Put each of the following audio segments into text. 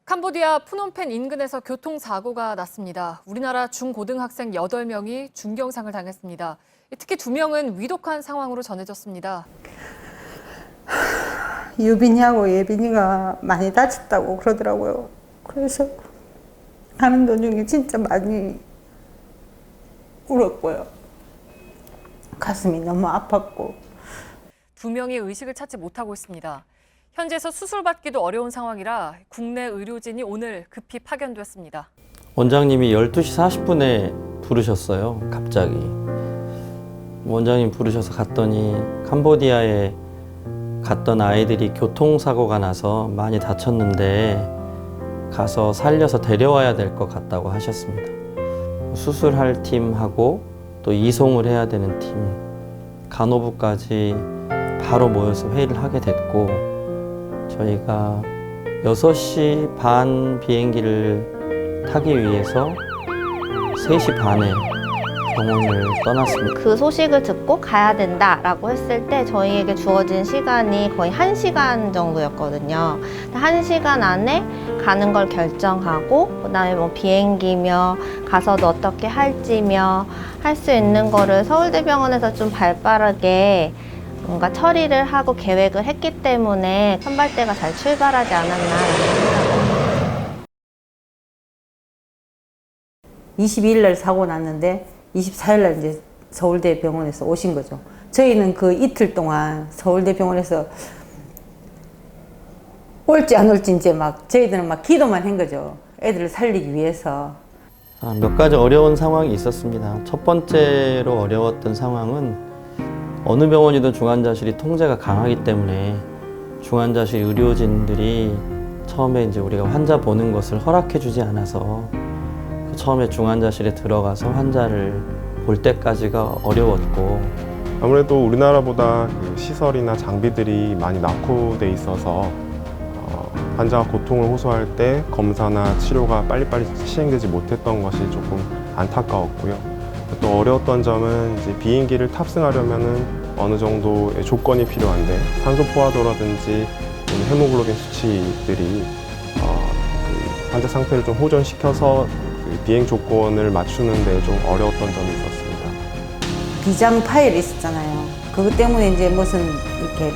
캄보디아 프놈펜 인근에서 교통사고가 났습니다. 우리나라 중고등학생 8명이 중경상을 당했습니다. 특히 2명은 위독한 상황으로 전해졌습니다. 유빈이하고 예빈이가 많이 다쳤다고 그러더라고요. 그래서 가는 도중에 진짜 많이 울었고요. 가슴이 너무 아팠고. 2명이 의식을 찾지 못하고 있습니다. 현지에서 수술받기도 어려운 상황이라 국내 의료진이 오늘 급히 파견됐습니다. 원장님이 12시 40분에 부르셨어요. 갑자기. 원장님 부르셔서 갔더니 캄보디아에 갔던 아이들이 교통사고가 나서 많이 다쳤는데 가서 살려서 데려와야 될 것 같다고 하셨습니다. 수술할 팀하고 또 이송을 해야 되는 팀, 간호부까지 바로 모여서 회의를 하게 됐고 저희가 6시 반 비행기를 타기 위해서 3시 반에 병원을 떠났습니다. 그 소식을 듣고 가야 된다라고 했을 때 저희에게 주어진 시간이 거의 1시간 정도였거든요. 1시간 안에 가는 걸 결정하고 그다음에 뭐 비행기며 가서도 어떻게 할지며 할 수 있는 거를 서울대병원에서 좀 발빠르게 뭔가 처리를 하고 계획을 했기 때문에 선발대가 잘 출발하지 않았나. 22일 날 사고 났는데 24일 날 이제 서울대 병원에서 오신 거죠. 저희는 그 이틀 동안 서울대 병원에서 올지 안 올지 이제 막 저희들은 막 기도만 한 거죠. 애들을 살리기 위해서. 몇 가지 어려운 상황이 있었습니다. 첫 번째로 어려웠던 상황은 어느 병원이든 중환자실이 통제가 강하기 때문에 중환자실 의료진들이 처음에 이제 우리가 환자 보는 것을 허락해 주지 않아서 처음에 중환자실에 들어가서 환자를 볼 때까지가 어려웠고 아무래도 우리나라보다 시설이나 장비들이 많이 낙후돼 있어서 환자가 고통을 호소할 때 검사나 치료가 빨리빨리 시행되지 못했던 것이 조금 안타까웠고요. 또 어려웠던 점은 이제 비행기를 탑승하려면은 어느 정도의 조건이 필요한데 산소 포화도라든지 헤모글로빈 수치들이 그 환자 상태를 좀 호전시켜서 그 비행 조건을 맞추는 데 좀 어려웠던 점이 있었습니다. 비장 파일이 있었잖아요. 그것 때문에 이제 무슨 이렇게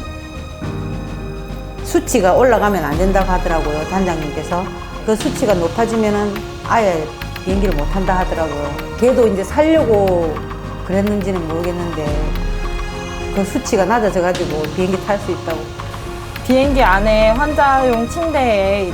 수치가 올라가면 안 된다고 하더라고요. 단장님께서. 그 수치가 높아지면은 아예 비행기를 못 한다 하더라고요. 걔도 이제 살려고 그랬는지는 모르겠는데 그 수치가 낮아져가지고 비행기 탈 수 있다고. 비행기 안에 환자용 침대에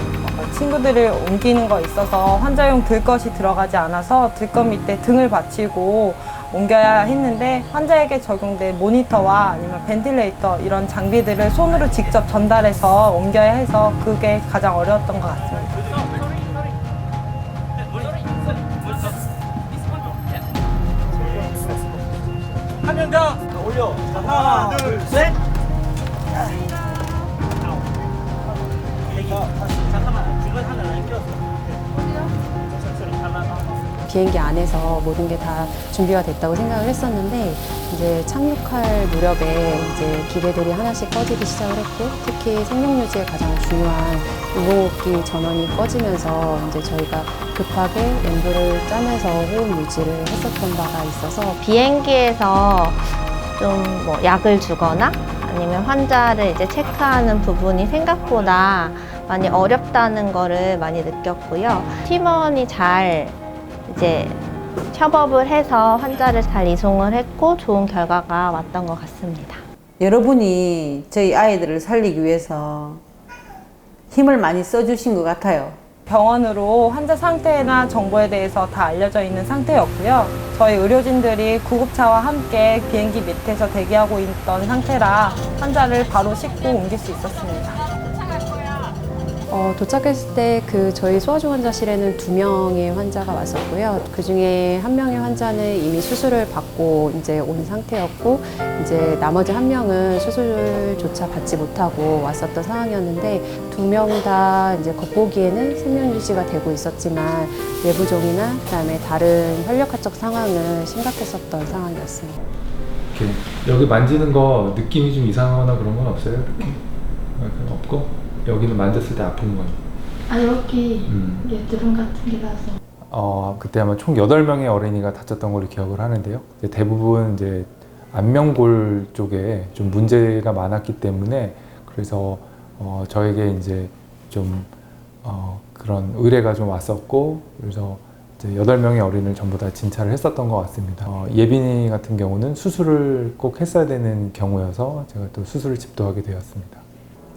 친구들을 옮기는 거 있어서 환자용 들것이 들어가지 않아서 들것 밑에 등을 받치고 옮겨야 했는데 환자에게 적용된 모니터와 아니면 벤틸레이터 이런 장비들을 손으로 직접 전달해서 옮겨야 해서 그게 가장 어려웠던 것 같습니다. 한 명 더 올려. 하나, 둘, 셋. 잠깐만, 중간 하나 안 꼈어. 천천히 하나. 비행기 안에서 모든 게 다 준비가 됐다고 생각을 했었는데 이제 착륙할 무렵에 이제 기계들이 하나씩 꺼지기 시작을 했고 특히 생명 유지에 가장 중요한 유공호흡기 전원이 꺼지면서 이제 저희가 급하게 램프를 짜면서 호흡 유지를 했었던 바가 있어서 비행기에서 좀 뭐 약을 주거나 아니면 환자를 이제 체크하는 부분이 생각보다 많이 어렵다는 거를 많이 느꼈고요. 팀원이 잘 이제 협업을 해서 환자를 잘 이송을 했고 좋은 결과가 왔던 것 같습니다. 여러분이 저희 아이들을 살리기 위해서 힘을 많이 써주신 것 같아요. 병원으로 환자 상태나 정보에 대해서 다 알려져 있는 상태였고요. 저희 의료진들이 구급차와 함께 비행기 밑에서 대기하고 있던 상태라 환자를 바로 싣고 옮길 수 있었습니다. 도착했을 때 저희 소아중환자실에는 2명의 환자가 왔었고요. 그 중에 1명의 환자는 이미 수술을 받고 이제 온 상태였고, 이제 나머지 1명은 수술조차 받지 못하고 왔었던 상황이었는데, 2명 다 이제 겉보기에는 생명 유지가 되고 있었지만 내부종이나 그다음에 다른 혈력학적 상황은 심각했었던 상황이었습니다. 이렇게 여기 만지는 거 느낌이 좀 이상하거나 그런 건 없어요? 이렇게? 없고 여기는 만졌을 때 아픈 건 여기 드럼 같은 게 나서. 그때 아마 총 8명의 어린이가 다쳤던 걸로 기억을 하는데요. 이제 대부분 이제 안면골 쪽에 좀 문제가 많았기 때문에 그래서 저에게 이제 좀 그런 의뢰가 좀 왔었고 그래서 이제 8명의 어린이를 전부 다 진찰을 했었던 것 같습니다. 예빈이 같은 경우는 수술을 꼭 했어야 되는 경우여서 제가 또 수술을 집도하게 되었습니다.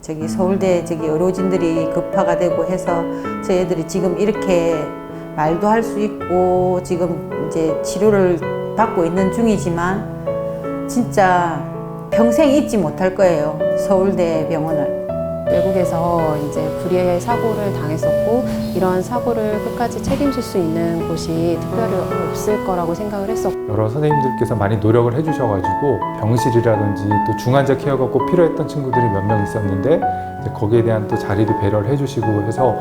저기 서울대 저기 의료진들이 급파가 되고 해서 저희 애들이 지금 이렇게 말도 할 수 있고 지금 이제 치료를 받고 있는 중이지만 진짜 평생 잊지 못할 거예요. 서울대 병원을. 외국에서 이제 불의의 사고를 당했었고 이런 사고를 끝까지 책임질 수 있는 곳이 특별히 없을 거라고 생각을 했었고 여러 선생님들께서 많이 노력을 해주셔가지고 병실이라든지 또 중환자 케어가 꼭 필요했던 친구들이 몇 명 있었는데 이제 거기에 대한 또 자리도 배려를 해주시고 해서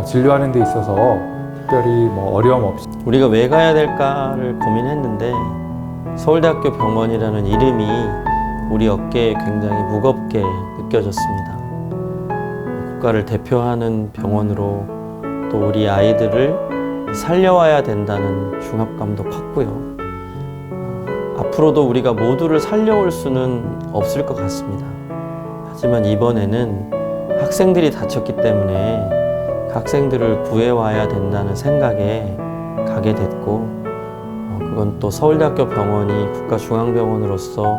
진료하는 데 있어서 특별히 뭐 어려움 없이 우리가 왜 가야 될까를 고민했는데 서울대학교 병원이라는 이름이 우리 어깨에 굉장히 무겁게 느껴졌습니다. 국가를 대표하는 병원으로 또 우리 아이들을 살려와야 된다는 중압감도 컸고요. 앞으로도 우리가 모두를 살려올 수는 없을 것 같습니다. 하지만 이번에는 학생들이 다쳤기 때문에 학생들을 구해와야 된다는 생각에 가게 됐고 그건 또 서울대학교 병원이 국가중앙병원으로서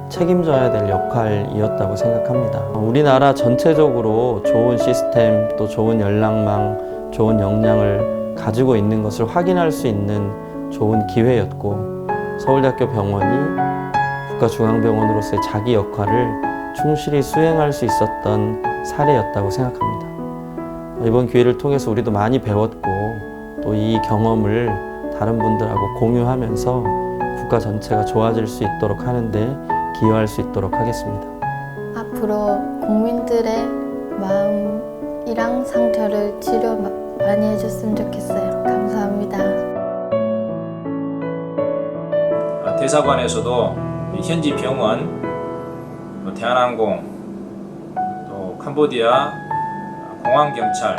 책임져야 될 역할이었다고 생각합니다. 우리나라 전체적으로 좋은 시스템, 또 좋은 연락망, 좋은 역량을 가지고 있는 것을 확인할 수 있는 좋은 기회였고 서울대학교 병원이 국가중앙병원으로서의 자기 역할을 충실히 수행할 수 있었던 사례였다고 생각합니다. 이번 기회를 통해서 우리도 많이 배웠고 또 이 경험을 다른 분들하고 공유하면서 국가 전체가 좋아질 수 있도록 하는데 기여할 수 있도록 하겠습니다. 앞으로 국민들의 마음이랑 상처를 치료 많이 해줬으면 좋겠어요. 감사합니다. 대사관에서도 현지 병원, 대한항공, 또 캄보디아 공항경찰,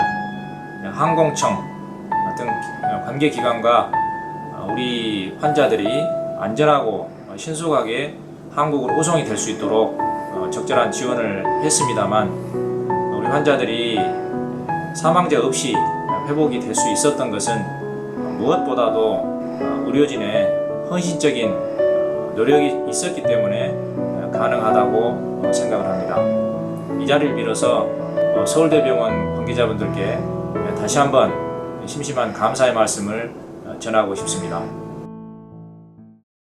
항공청 같은 관계기관과 우리 환자들이 안전하고 신속하게 한국으로 호송이 될 수 있도록 적절한 지원을 했습니다만 우리 환자들이 사망자 없이 회복이 될 수 있었던 것은 무엇보다도 의료진의 헌신적인 노력이 있었기 때문에 가능하다고 생각을 합니다. 이 자리를 빌어서 서울대병원 관계자분들께 다시 한번 심심한 감사의 말씀을 전하고 싶습니다.